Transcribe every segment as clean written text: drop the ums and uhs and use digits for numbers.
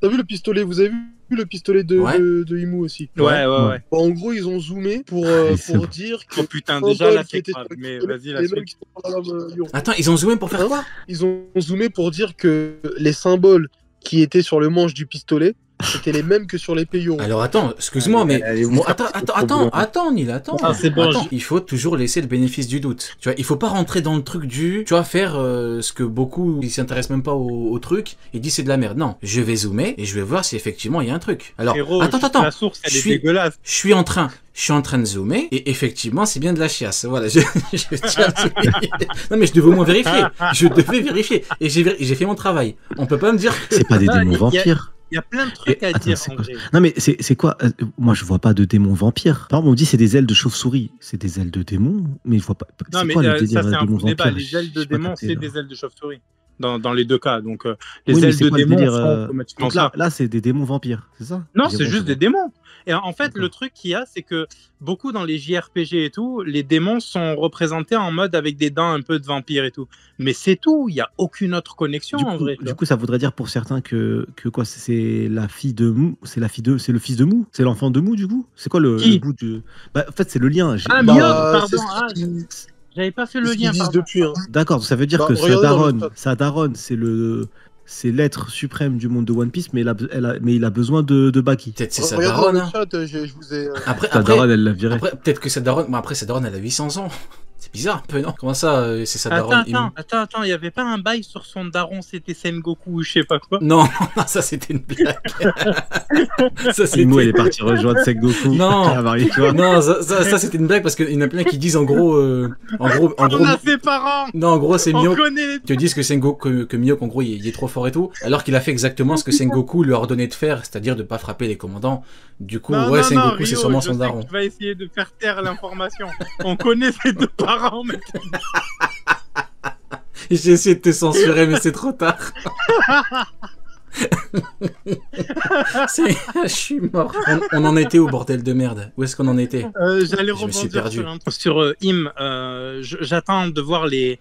T'as vu le pistolet? Vous avez vu le pistolet Ouais. de Imu aussi? Ouais. Bon, en gros, ils ont zoomé pour c'est bon. dire que Oh putain, les déjà là symboles qui c'est étaient grave. sur le Mais pistolet, vas-y, la les mêmes suite. qui sont dans la lame Yoro. Attends, ils ont zoomé pour faire Hein? quoi? Ils ont zoomé pour dire que les symboles qui étaient sur le manche du pistolet c'était les mêmes que sur l'épée Yoro. Alors attends, excuse-moi, mais allez, bon, vous attends, Neil, attends. Ah, c'est bon, Attends, il faut toujours laisser le bénéfice du doute. Tu vois, il faut pas rentrer dans le truc du, tu vois, faire ce que beaucoup ils s'intéressent même pas au truc. Ils disent c'est de la merde. Non, je vais zoomer et je vais voir si effectivement il y a un truc. Alors, Frérot, attends, la source elle Je est suis- dégueulasse. je suis en train de zoomer et effectivement c'est bien de la chiasse. Voilà, je tiens à souligner. Non mais je devais au moins vérifier. Je devais vérifier et j'ai fait mon travail. On peut pas me dire que... C'est pas des Ah, démons il y a- vampires. Il y a plein de trucs Mais à attends, dire c'est en quoi vrai. Non mais c'est quoi Moi je vois pas de démons vampires. Par exemple on dit c'est des ailes de chauve-souris. C'est des ailes de démons, mais je vois pas. Non, C'est mais quoi le ça, délire c'est un démons faux débat. vampires Les ailes de J'ai pas démon, capté, c'est là. des ailes de chauve-souris. Dans les deux cas. Donc, les Oui, mais ailes c'est de quoi le démon délire font automatiquement Donc là, ça. là c'est des démons vampires, c'est ça Non, C'est c'est bon, juste je des vois. démons. Et en fait, le D'accord. truc qu'il y a, c'est que beaucoup dans les JRPG et tout, les démons sont représentés en mode avec des dents un peu de vampire et tout. Mais c'est tout. Il n'y a aucune autre connexion en vrai. tu Du vois. coup, ça voudrait dire pour certains que quoi, c'est la fille de Mou, c'est le fils de Mou, c'est l'enfant de Mou du coup. C'est quoi le Qui bout de Bah en fait c'est le lien. Ah, Bah, Mioc, c'est pardon. Ah, j'avais pas fait c'est le ce qu'ils lien, disent pardon. depuis. Hein. D'accord, ça veut dire Bah, que regardez dans le chat. sa daronne, c'est l'être suprême du monde de One Piece, mais il a besoin de Baki. Peut-être c'est sa Regardez daronne. dans le Hein. chat, je vous ai. Après, Sa daronne, elle l'a viré. après peut-être que sa daronne, bon, après sa daronne elle a 800 ans. C'est bizarre un peu, non? Comment ça, c'est sa daronne? Attends, il y avait pas un bail sur son daron, c'était Sengoku ou je sais pas quoi. Non, ça c'était une blague. Ça c'était... Imu, elle est partie rejoindre Sengoku. Non. Ah, Marie, tu vois. Non, ça c'était une blague parce qu'il y en a plein qui disent en gros, On a ses parents. non, en gros c'est On Miyok. connaît les... Ils te disent que Sengoku, que Miyok en gros il est trop fort et tout, alors qu'il a fait exactement ce que Sengoku lui a ordonné de faire, c'est-à-dire de pas frapper les commandants. Du coup, Non, ouais, non, Sengoku Rio, c'est sûrement je son sais daron. que tu vas essayer de faire taire l'information. On connaît ses deux parents, mais... J'ai essayé de te censurer, mais c'est trop tard. Je suis mort. On en était au bordel de merde. Où est-ce qu'on en était? J'allais Je me suis rebondir perdu. sur Im. J'attends de voir les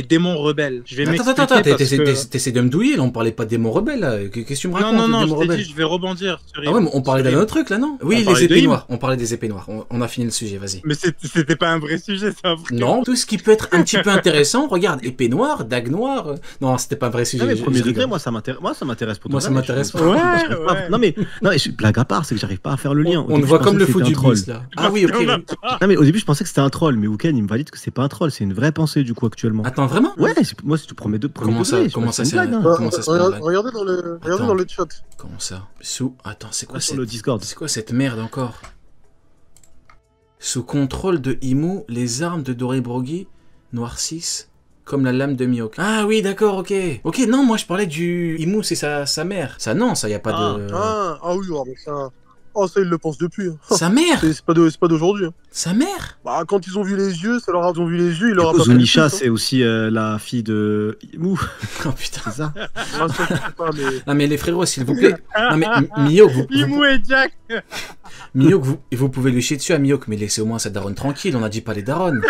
démons rebelles. Je vais Attends, m'expliquer parce que... t'essaies de me douiller, là, on parlait pas des démons rebelles, là. Qu'est-ce que tu me racontes, Non, les je démons t'ai rebelles? dit, je vais rebondir sur Ah ouais, mais on parlait sur d'un Im. autre truc, là, non? Oui, On les parlait de épées Im. noires. On parlait des épées noires. On a fini le sujet, vas-y. Mais c'était pas un vrai sujet, ça. Non, tout ce qui peut être un petit peu intéressant, regarde, épée noire, dague noire. Non, c'était pas un vrai sujet. Non, mais je premier degré, rigole. moi ça m'intéresse pour Moi, de ça vrai, m'intéresse je- pas. Ouais, j'arrive pas- ouais. Non mais blague à part, c'est que j'arrive pas à faire le lien. Au On début, te voit je comme pensais le que fou c'était du un troll. bus, là. Ah oui, ok. On a oui. pas- Non mais au début je pensais que c'était un troll, mais Wuken il me valide que c'est pas un troll, c'est une vraie pensée du coup actuellement. Attends, vraiment? Ouais, moi c'est tout premier Comment ça, degré, comment je ça, sais pas, c'est une blague, Bah, comment ça se passe? regardez dans le chat. Comment ça? Attends, c'est quoi sur le Discord. C'est quoi cette merde encore? Sous contrôle de Imu, les armes de Doribrogi noircissent comme la lame de Miyok. Ah oui, d'accord, ok. Ok, non, moi je parlais du... Imu, c'est sa mère. Ça, non, ça y a pas de... Ah oui, mais ça. Oh, ça, ils le pensent depuis. Hein. Sa mère? C'est pas d'aujourd'hui. Hein. Sa mère? Bah, quand ils ont vu les yeux, ils ont vu les yeux, ils Du leur a coup, pas fait le Zunisha plus, hein. c'est aussi la fille de Imu, Oh putain. c'est ça. Ah, ça, je sais pas, mais... Non mais les frérots, s'il vous plaît. Non mais Miyok, Imu et Jack. Miyok, vous pouvez lui chier dessus à Miyok, mais laissez au moins sa daronne tranquille, on a dit pas les daronnes.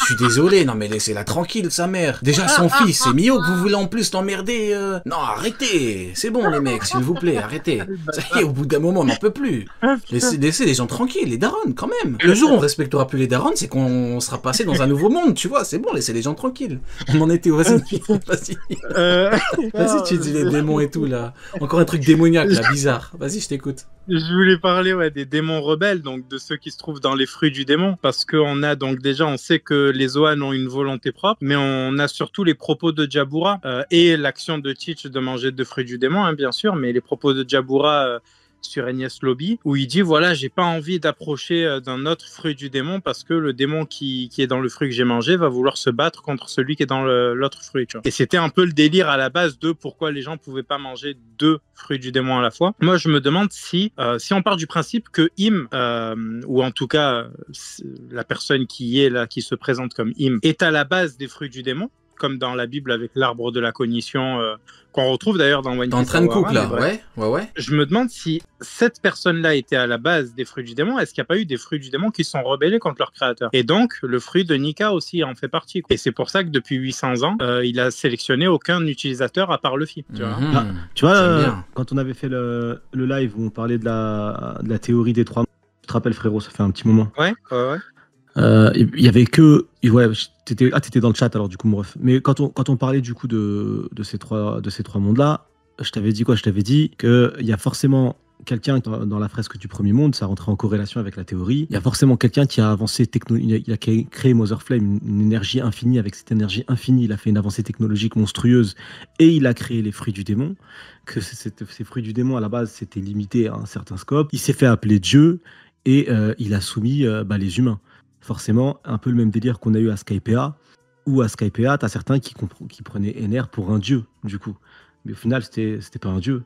Je suis désolé, non mais laissez-la tranquille, sa mère. Déjà son fils, c'est Miyok, vous voulez en plus l'emmerder Non, arrêtez. C'est bon les mecs, s'il vous plaît, arrêtez. Ça y est, au bout d'un moment, on n'en peut plus. Laissez les gens tranquilles, les daronnes, quand même. Le jour où on respectera plus les daronnes, c'est qu'on sera passé dans un nouveau monde, tu vois, c'est bon, laissez les gens tranquilles. On en était où? Vas-y, vas-y. Vas-y, tu dis les démons et tout, là. Encore un truc démoniaque, là, bizarre. Vas-y, je t'écoute. Je voulais parler des démons rebelles, donc de ceux qui se trouvent dans les fruits du démon, parce qu'on a donc déjà, on sait que les Zoan ont une volonté propre, mais on a surtout les propos de Jabura et l'action de Teach de manger de fruits du démon, hein, bien sûr, mais les propos de Jabura sur Enies Lobby, où il dit voilà, j'ai pas envie d'approcher d'un autre fruit du démon parce que le démon qui est dans le fruit que j'ai mangé va vouloir se battre contre celui qui est dans l'autre fruit. Tu vois. Et c'était un peu le délire à la base de pourquoi les gens pouvaient pas manger deux fruits du démon à la fois. Moi, je me demande si on part du principe que Im, ou en tout cas la personne qui est là, qui se présente comme Im, est à la base des fruits du démon. comme dans la Bible avec l'arbre de la cognition, qu'on retrouve d'ailleurs dans One Piece. T'es en train de cook, là, bref. ouais. Je me demande si cette personne-là était à la base des fruits du démon, est-ce qu'il n'y a pas eu des fruits du démon qui se sont rebellés contre leur créateur? Et donc, le fruit de Nika aussi en fait partie. Et c'est pour ça que depuis 800 ans, il a sélectionné aucun utilisateur à part Luffy. Tu vois, Tu vois, J'aime bien. quand on avait fait le live où on parlait de la théorie des trois mondes, tu te rappelles, frérot, ça fait un petit moment. Ouais. Il y avait que. Ouais, t'étais dans le chat alors, du coup, mon ref. Mais quand on parlait du coup de ces trois mondes-là, je t'avais dit quoi? Je t'avais dit qu'il y a forcément quelqu'un dans la fresque du premier monde, ça rentrait en corrélation avec la théorie. Il y a forcément quelqu'un qui a avancé il a créé Motherflame, une énergie infinie. Avec cette énergie infinie, il a fait une avancée technologique monstrueuse et il a créé les fruits du démon. Que ces fruits du démon, à la base, c'était limité à un certain scope. Il s'est fait appeler Dieu et il a soumis les humains. Forcément, un peu le même délire qu'on a eu à Skypiea, où à Skypiea, t'as certains qui prenaient Ener pour un dieu, du coup. Mais au final, c'était pas un dieu.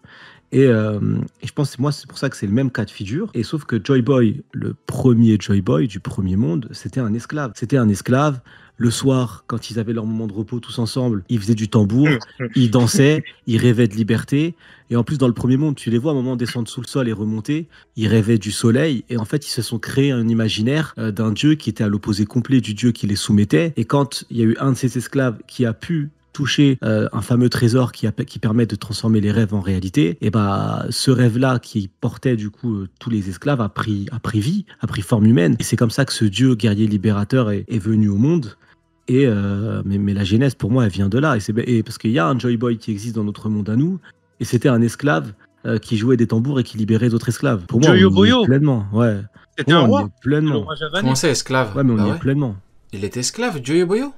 Et je pense, moi, c'est pour ça que c'est le même cas de figure. Et sauf que Joy Boy, le premier Joy Boy du premier monde, c'était un esclave. C'était un esclave. Le soir, quand ils avaient leur moment de repos tous ensemble, ils faisaient du tambour, ils dansaient, ils rêvaient de liberté. Et en plus, dans le premier monde, tu les vois à un moment descendre sous le sol et remonter. Ils rêvaient du soleil. Et en fait, ils se sont créés un imaginaire d'un dieu qui était à l'opposé complet du dieu qui les soumettait. Et quand il y a eu un de ces esclaves qui a pu toucher un fameux trésor qui permet de transformer les rêves en réalité, et ce rêve-là qui portait du coup tous les esclaves a pris vie, a pris forme humaine. Et c'est comme ça que ce dieu guerrier libérateur est venu au monde. Et mais la genèse pour moi elle vient de là. Et parce qu'il y a un Joy Boy qui existe dans notre monde à nous, et c'était un esclave qui jouait des tambours et qui libérait d'autres esclaves. Pour moi, Joyo on y Boyo. est pleinement. Ouais. C'était Pour un moi, on roi. y est pleinement. Le roi javanais. Comment c'est, esclave? Ouais, mais on Bah y ouais. est pleinement. Il était esclave, Joyo Boyo?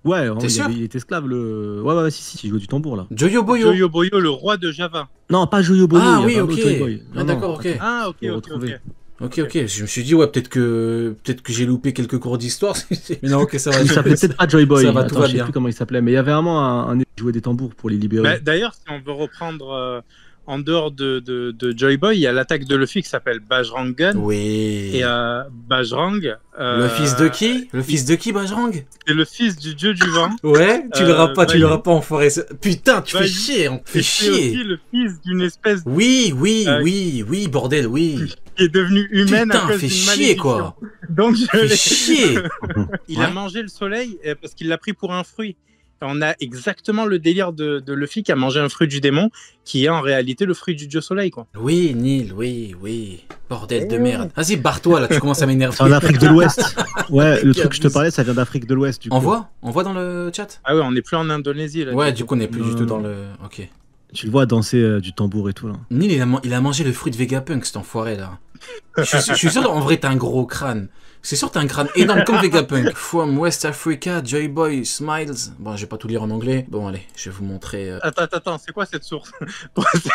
Ouais, T'es sûr? il était esclave. Ouais, si, il jouait du tambour là. Joyo Boyo? Joyo Boyo, le roi de Java. Non, pas Joyo Boyo. Ah il y oui, avait un ok. autre Joy Boy. Ah, d'accord, ok. Ah, ok. Ok, je me suis dit, ouais, peut-être que j'ai loupé quelques cours d'histoire. Mais non, ok, ça va. Il s'appelait peut-être pas Joy Boy. Ça va, Attends, tout va je sais bien. plus comment il s'appelait, mais il y avait vraiment un qui jouait des tambours pour les libérer. Bah, d'ailleurs, si on veut reprendre en dehors de Joy Boy, il y a l'attaque de Luffy qui s'appelle Bajrangan. Oui. Et Bajrang. Le fils de qui? Le fils de qui, Bajrang? C'est le fils du dieu du vent. Ouais, tu l'auras pas, Vaillou. enfoiré. Putain, tu fais Vaillou. chier, on fait Et c'est chier. aussi le fils d'une espèce Oui, bordel, oui. qui est devenue humaine Putain, à cause fait d'une chier, malédiction. quoi. Donc je Fait l'ai- chier. Il Ouais. a mangé le soleil parce qu'il l'a pris pour un fruit. On a exactement le délire de Luffy qui a mangé un fruit du démon, qui est en réalité le fruit du dieu soleil, quoi. Oui, Neil, oui. Bordel de merde. Vas-y, barre-toi, là, tu commences à m'énerver. C'est en Afrique de l'Ouest. Ouais, le Mec, truc que je te abuse. parlais, ça vient d'Afrique de l'Ouest. Du coup. Envoie dans le chat. Ah ouais, on n'est plus en Indonésie là. Ouais, du coup, on n'est plus du Non. tout dans le... Ok. Tu le vois danser du tambour et tout là. Neil, il a mangé le fruit de Vegapunk, cet enfoiré, là. Je suis sûr, en vrai, t'as un gros crâne. C'est sûr, t'as un crâne énorme comme Vegapunk. From West Africa, Joy Boy, Smiles. Bon, je vais pas tout lire en anglais. Bon, allez, je vais vous montrer... Attends, c'est quoi cette source?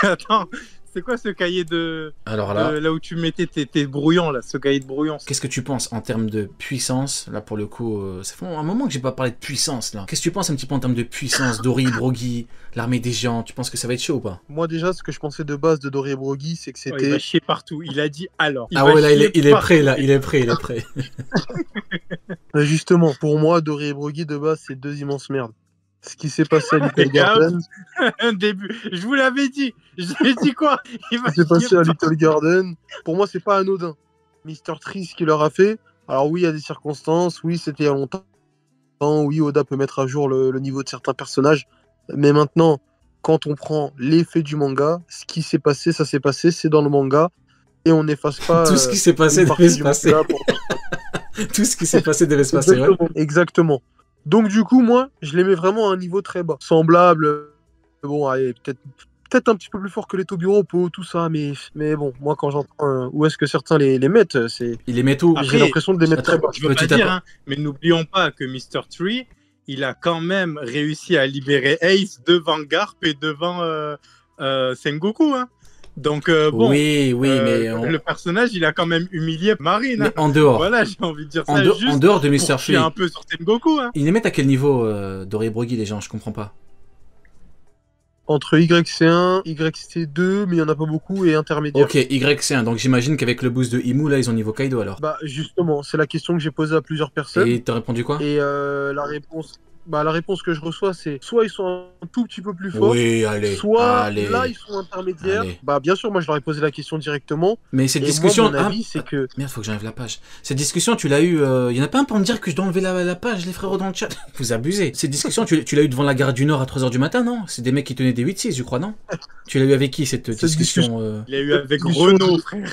Attends, c'est quoi ce cahier de... Alors là... là où tu mettais tes brouillons, là, ce cahier de brouillons? Qu'est-ce que tu penses en termes de puissance? Là, pour le coup, ça fait un moment que j'ai pas parlé de puissance, là. Qu'est-ce que tu penses un petit peu en termes de puissance? Dory, Brogy, l'armée des géants, tu penses que ça va être chaud ou pas? Moi, déjà, ce que je pensais de base de Dory et Broggy, c'est que Oh, il c'était. va chier partout. Il a dit alors. Ah va ouais, là, chier il est partout. prêt, là. Il est prêt. Justement, pour moi, Dory et Broggy, de base, c'est deux immenses merdes. Ce qui s'est passé à Little Les gars, Garden, Un début. Je vous l'avais dit. J'ai dit quoi? Il va ce qui s'est passé chier à partout. Little Garden, pour moi, c'est pas anodin. Mr. Tree, ce qu'il leur a fait, alors oui, il y a des circonstances, oui, c'était il y a longtemps, oui, Oda peut mettre à jour le niveau de certains personnages, mais maintenant, quand on prend l'effet du manga, ce qui s'est passé, ça s'est passé, c'est dans le manga, et on n'efface pas... Tout ce qui s'est passé une devait partie se du passer. manga pour- Tout ce qui s'est passé devait se passer, ouais. Exactement. Donc du coup, moi, je les mets vraiment à un niveau très bas. Semblable, bon, allez, peut-être un petit peu plus fort que les Tobiropo, tout ça, mais bon, moi quand j'entends où est-ce que certains les mettent, c'est Il les met tout. Après, j'ai l'impression de les mettre très bas. Je veux pas Petit à dire, pas. hein, mais n'oublions pas que Mr. Tree, il a quand même réussi à libérer Ace devant Garp et devant Sengoku. Hein. Donc, bon, Oui, mais, le personnage, il a quand même humilié Marine. mais Hein. en dehors. Voilà, j'ai envie de dire ça En juste dehors de pour Mr. chier Free. un peu sur Sengoku. Hein. Ils les mettent à quel niveau, Dory et Brogy, les gens? Je comprends pas. Entre YC1, YC2, mais il n'y en a pas beaucoup, et intermédiaire. Ok, YC1, donc j'imagine qu'avec le boost de Imu, là, ils ont niveau Kaido alors. Bah justement, c'est la question que j'ai posée à plusieurs personnes. Et t'as répondu quoi? Et la réponse que je reçois, c'est soit ils sont un tout petit peu plus forts, Oui, allez, soit allez. là ils sont intermédiaires. Allez. Bah bien sûr, moi je leur ai posé la question directement. Mais cette Et discussion... moi, mon avis, c'est que Merde, faut que j'enlève la page. Cette discussion, tu l'as eu... Y en a pas un pour me dire que je dois enlever la page, les frérots dans le chat. Vous abusez. Cette discussion, tu l'as eu devant la gare du Nord à 3h du matin, non? C'est des mecs qui tenaient des 8-6, je crois, non? Tu l'as eu avec qui, cette discussion Il a eu avec discussion- Renault, frère.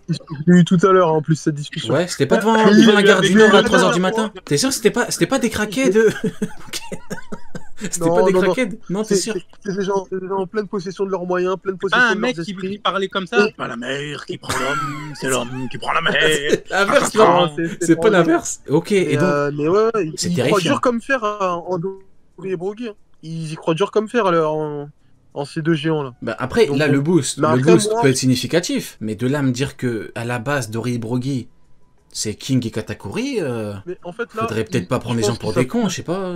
j'ai eu tout à l'heure en plus cette discussion. Ouais, c'était pas devant Oui, la gare avec du Nord à le- 3h du matin? T'es sûr que c'était pas des craquettes de... Ok. C'était Non, pas des non, non. craquettes? Non, t'es sûr? C'est des gens en pleine possession de leurs moyens, pleine Pas possession un de mec leurs qui esprits. parlait comme ça. Pas la mer qui prend l'homme, c'est l'homme qui prend la mer. L'inverse, Non, non, c'est pas l'inverse. Ok, et donc... Mais ouais, c'est ils croient terrifiant. dur comme fer en Dori et Brogui. Hein. Ils y croient dur comme fer en ces deux géants là. Bah après, Donc, là, bon. le boost Mais après, moi- peut être significatif, mais de là à me dire que à la base, Dori Brogui, c'est King et Katakuri, Mais en fait là, faudrait peut-être pas prendre les gens pour des cons, je sais pas.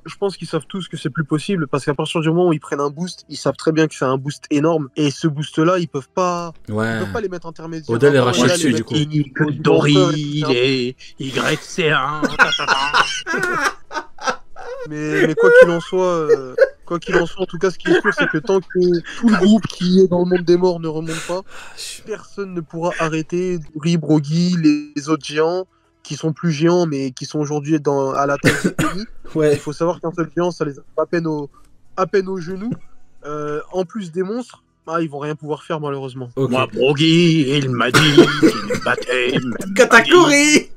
Je pense qu'ils savent tous que c'est plus possible parce qu'à partir du moment où ils prennent un boost, ils savent très bien que c'est un boost énorme et ce boost là, ils peuvent pas Ouais. les mettre intermédiaires. Oda les Avant, rachète voilà, dessus, les du mettre- coup. Que Dori et YC1. Mais quoi qu'il en soit, en tout cas, ce qui est sûr, c'est que tant que tout le groupe qui est dans le monde des morts ne remonte pas, personne ne pourra arrêter Dori, Brogui, les autres géants qui sont plus géants, mais qui sont aujourd'hui à la taille de Penny. Il Ouais. faut savoir qu'un seul géant, ça les a à peine aux genoux. En plus des monstres, ils vont rien pouvoir faire malheureusement. Ok. Moi, Brogui, il m'a dit qu'il me battait. même Katakuri.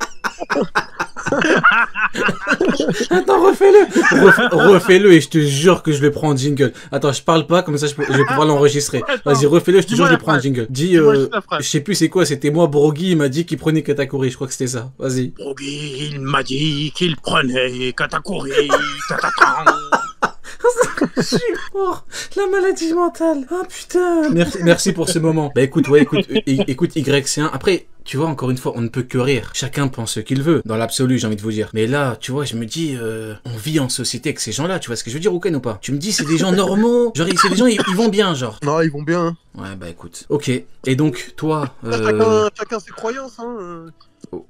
Attends, refais-le. Refais-le et je te jure que je vais prendre jingle. Attends, je parle pas, comme ça je vais pouvoir l'enregistrer. Attends. Vas-y, refais-le, je te jure, Dis-moi je la vais prendre phrase. jingle. Dis, Dis-moi juste la phrase. je sais plus c'est quoi, c'était moi, Brogui, il m'a dit qu'il prenait Katakuri, je crois que c'était ça. Vas-y. Brogui, il m'a dit qu'il prenait Katakuri. Ta-ta-ta. Je suis mort. La maladie mentale. Oh putain. Merci pour ce moment. Bah écoute, écoute YC1. Après, tu vois, encore une fois, on ne peut que rire. Chacun pense ce qu'il veut. Dans l'absolu, j'ai envie de vous dire. Mais là, tu vois, je me dis, on vit en société avec ces gens-là. Tu vois ce que je veux dire, Ouken, ou pas? Tu me dis, c'est des gens normaux. Genre, c'est des gens, ils vont bien, genre. Non, ils vont bien. Hein. Ouais, bah écoute. Ok. Et donc, toi, Chacun ses croyances. Hein.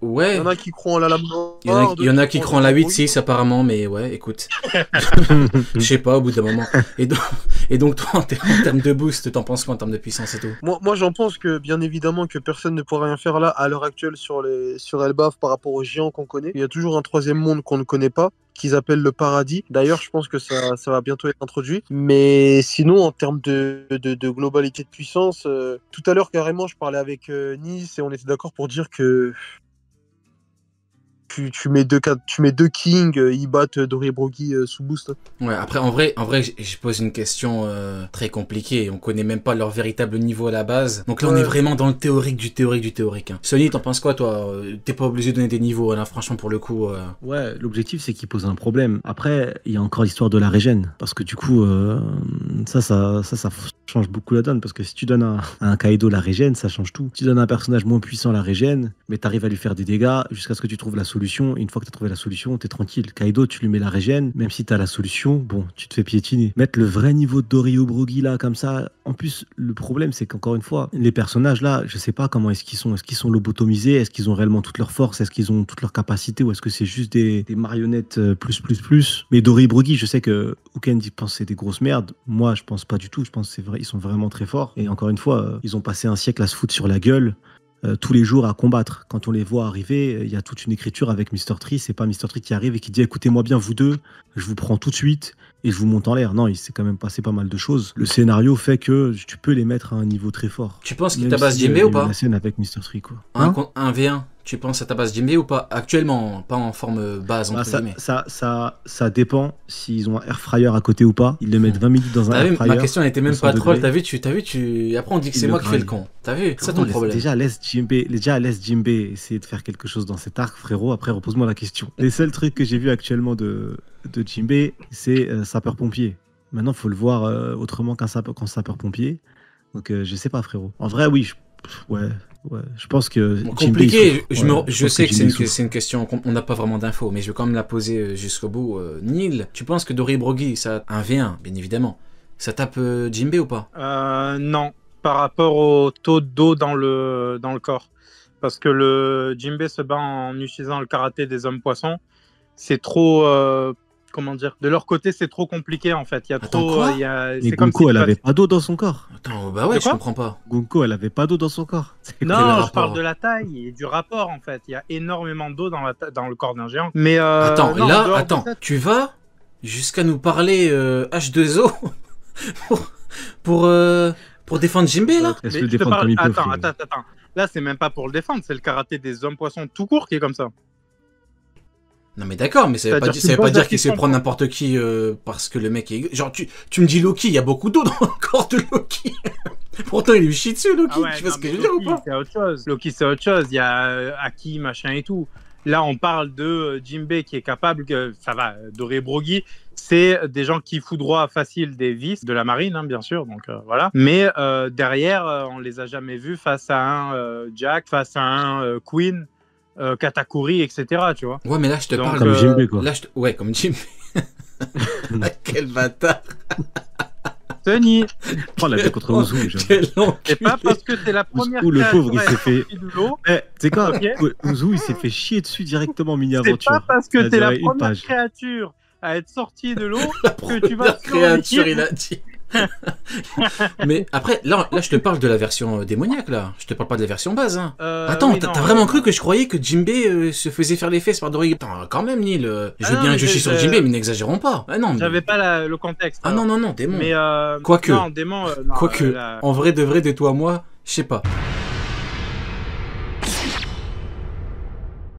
ouais. Il y en a qui croient en la lame Il y en a qui croient en la 8-6 apparemment, mais ouais, écoute. Je sais pas, au bout d'un moment. Et donc toi, en termes de boost, t'en penses quoi en termes de puissance et tout? Moi j'en pense que, bien évidemment, que personne ne pourra rien faire là, à l'heure actuelle, sur Elbaf par rapport aux géants qu'on connaît. Il y a toujours un troisième monde qu'on ne connaît pas, qu'ils appellent le paradis. D'ailleurs, je pense que ça va bientôt être introduit. Mais sinon, en termes de globalité de puissance, tout à l'heure, carrément, je parlais avec Nice et on était d'accord pour dire que tu mets deux kings, ils battent Dori et Brogui sous boost. Ouais, après, en vrai, je pose une question très compliquée. On connaît même pas leur véritable niveau à la base. Donc là, on est vraiment dans le théorique du théorique. Hein. Sony, t'en penses quoi, toi? T'es pas obligé de donner des niveaux, là, franchement, pour le coup. Ouais, l'objectif c'est qu'il pose un problème. Après, il y a encore l'histoire de la régène. Parce que du coup, ça change beaucoup la donne. Parce que si tu donnes à un Kaido la régène, ça change tout. Si tu donnes à un personnage moins puissant la régène, mais t'arrives à lui faire des dégâts jusqu'à ce que tu trouves la solution. Et une fois que t'as trouvé la solution, t'es tranquille. Kaido, tu lui mets la régène, même si t'as la solution, bon, tu te fais piétiner. Mettre le vrai niveau de Dori ou Brogui là, comme ça. En plus, le problème, c'est qu'encore une fois, les personnages là, je sais pas comment est-ce qu'ils sont. Est-ce qu'ils sont lobotomisés? Est-ce qu'ils ont réellement toute leur force? Est-ce qu'ils ont toute leur capacité? Ou est-ce que c'est juste des marionnettes plus? Mais Dori et Brogui, je sais que Uken pense que c'est des grosses merdes. Moi, je pense pas du tout. Je pense que c'est vrai, ils sont vraiment très forts. Et encore une fois, ils ont passé un siècle à se foutre sur la gueule. Tous les jours à combattre. Quand on les voit arriver, il y a toute une écriture avec Mr. Tree. C'est pas Mr. Tree qui arrive et qui dit écoutez-moi bien vous deux, je vous prends tout de suite et je vous monte en l'air. Non, il s'est quand même passé pas mal de choses. Le scénario fait que tu peux les mettre à un niveau très fort. Tu penses qu'il Même tabasse si, Jinbei il y a ou eu pas? La scène avec Mr. Tree quoi. Un 1v1, tu penses à tabasse Jinbei ou pas? Actuellement, pas en forme base, entre guillemets. Ça dépend s'ils ont un air fryer à côté ou pas. Ils le mettent 20 minutes dans un air fryer. Ma question n'était même 200 pas troll, degrés. t'as vu, après on dit que c'est moi qui fais le con. T'as vu? C'est ça ton problème. Déjà, laisse Jinbei essayer de faire quelque chose dans cet arc, frérot. Après, repose-moi la question. Les seuls trucs que j'ai vus actuellement de Jinbei, c'est sapeur-pompier. Maintenant, il faut le voir autrement qu'un sapeur-pompier. Donc, je sais pas, frérot. En vrai, oui, je pense que Bon, Jinbei compliqué, souffre. je sais que Jinbei c'est une question, on n'a pas vraiment d'infos, mais je vais quand même la poser jusqu'au bout. Neil, tu penses que Dori et Brogui, ça 1v1, bien évidemment, Ça tape Jinbe ou pas? Non, par rapport au taux d'eau dans le corps. Parce que le Jinbe se bat en utilisant le karaté des hommes poissons. C'est trop... comment dire? De leur côté, c'est trop compliqué en fait. Il y a Attends, trop... quoi? Mais Gunko, elle avait pas d'eau dans son corps. Attends, bah ouais, De je quoi? comprends pas. Gunko, elle avait pas d'eau dans son corps. Quel Non, rapport? je parle de la taille et du rapport en fait. Il y a énormément d'eau dans le corps d'un géant. Mais Attends, non, en là, dehors de attends, ça, tu vas jusqu'à nous parler H2O pour défendre Jinbe là? Laisse mais le je te défendre parle- comme il peut. Attends, frérot. attends. Là, c'est même pas pour le défendre, c'est le karaté des hommes poissons tout court qui est comme ça. Non mais d'accord, mais ça veut pas, C'est-à-dire ça veut qu'il pas pose dire la qu'il se question, prend quoi. n'importe qui parce que le mec est... Genre, tu me dis Loki, il y a beaucoup d'eau dans le corps de Loki. Pourtant, il lui chie dessus, Loki. Ah ouais, Tu vois non, ce que mais je veux dire ou Loki, pas? c'est autre chose. Loki, c'est autre chose. Il y a Aki, machin et tout. Là, on parle de Jinbe qui est capable, ça va, Doré Brogy, c'est des gens qui foudroient facile des vices de la marine, hein, bien sûr, donc voilà. Mais derrière, on les a jamais vus face à un Jack, face à un Queen, Katakuri, etc., tu vois. Ouais, mais là, je te Donc, parle... Comme Jinbe, quoi. Là, ouais, comme Jinbe. Quel bâtard. Tony, Oh, la vie contre Ouzou. j'avoue. Quel c'est enculé. pas parce que t'es la première Ouzou, le pauvre, il créature à s'est être fait. sortie de l'eau, Eh, tu sais quoi? Ok. Ouzou, il s'est fait chier dessus directement en c'est mini-aventure. pas parce que Ça a t'es la duré une première page. créature à être sortie de l'eau La que tu vas première sur créature, l'équipe. il a dit. Mais après, là, je te parle de la version démoniaque, là. Je te parle pas de la version base, hein. Attends, oui, t'as non, vraiment cru que je croyais que Jinbe se faisait faire les fesses par Doré? Attends, quand même, Neil. Je veux non, bien mais que je chie sur je- Jinbe, mais n'exagérons pas. Ah non, mais... J'avais pas le contexte. Ah non, non, non, démon. Mais Quoique. Non, démon. Non, Quoique, en vrai de toi, moi, je sais pas.